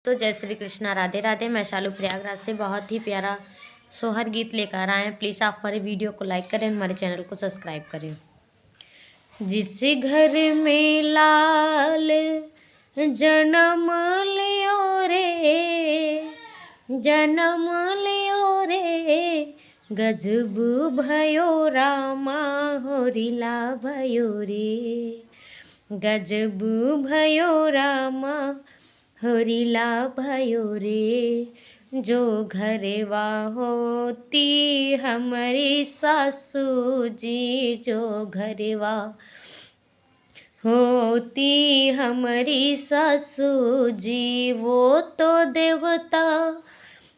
तो जय श्री कृष्णा, राधे राधे। मैं शालू प्रयागराज से बहुत ही प्यारा सोहर गीत लेकर आए हैं। प्लीज़ आप हमारे वीडियो को लाइक करें, हमारे चैनल को सब्सक्राइब करें। जिस घर में लाल जन्म लियो रे, जन्म लियो रे, गजब भयो रामा होरिला भयो रे, गजब भयो रामा होरिला भयो रे। जो घरवा होती हमारी सासू जी, जो घरवा होती हमारी सासू जी, वो तो देवता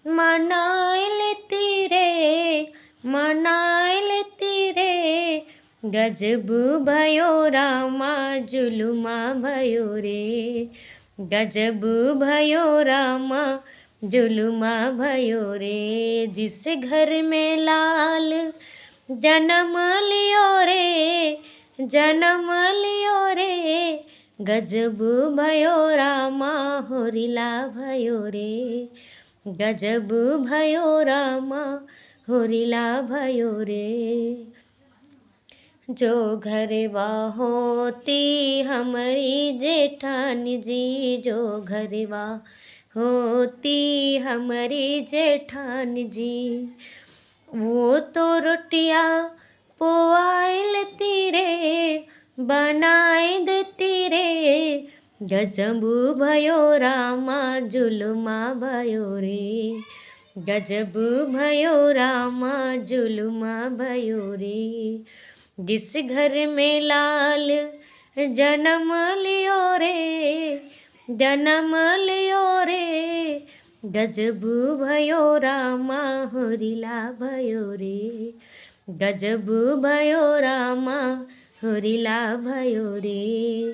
मनाए लेती रे, मनाए लेती रे। गजब भयो रामा जुलुमा भयो रे, गजब भयो रामा जुलुमा भयो रे। जिस घर में लाल जन्म लियो रे, जन्म लियो रे, गजब भयो रामा होरिला भयो रे, गजब भयो रामा होरिला भयो रे। जो घरवा होती हमारी जेठानी जी, जो घरवा होती हमारी जेठानी जी, वो तो रोटियाँ पोआए लेती रे, बनाए देती रे। गजब भयो रामा जुलुमा भयो रे, गजब भयो रामा जुलुमा भयो रे। जिस घर में लाल जन्म लियो रे, जन्म लियो रे, गजब भयो रामा होरिला भयो रे, गजब भयो रामा होरिला भयो रे।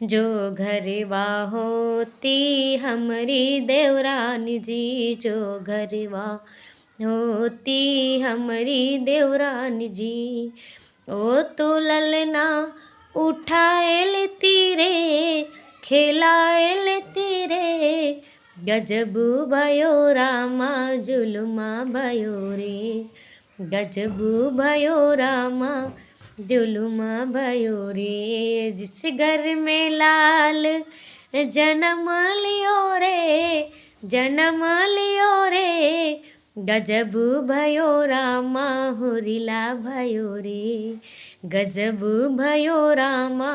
जो घरवा होती हमारी देवरानी जी, जो घरवा होती हमारी देवरानी जी, ओ तो ललना उठाए लेती रे, खेलाए लेती रे। गजब भयो रामा जुलुमा भयो रे, गजब भयो रामा जुलुमा भयो रे। जिस घर में लाल जन्म लियो रे, जन्म लियो रे, गजब भयो रामा होरिला भयो रे, गजब भयो रामा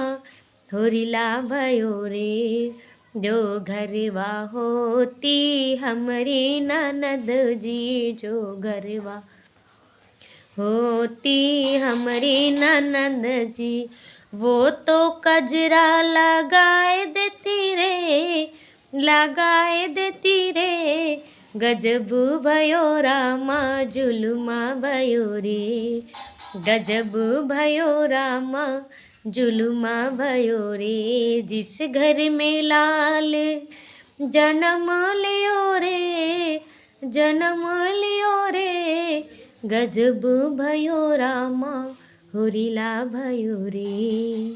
होरिला भयो रे। जो घरवा होती हमारी ननद जी, जो घरवा होती हमारी ननद जी, वो तो कजरा लगाए देती रे, लगाए देती रे। गजब भयो रामा जुलुमा भयो रे, गजब भयो रामा जुलुमा भयो रे। जिस घर में लाल जन्म लियो रे, जन्म लियो रे, गजब भयो रामा होरिला भयो रे।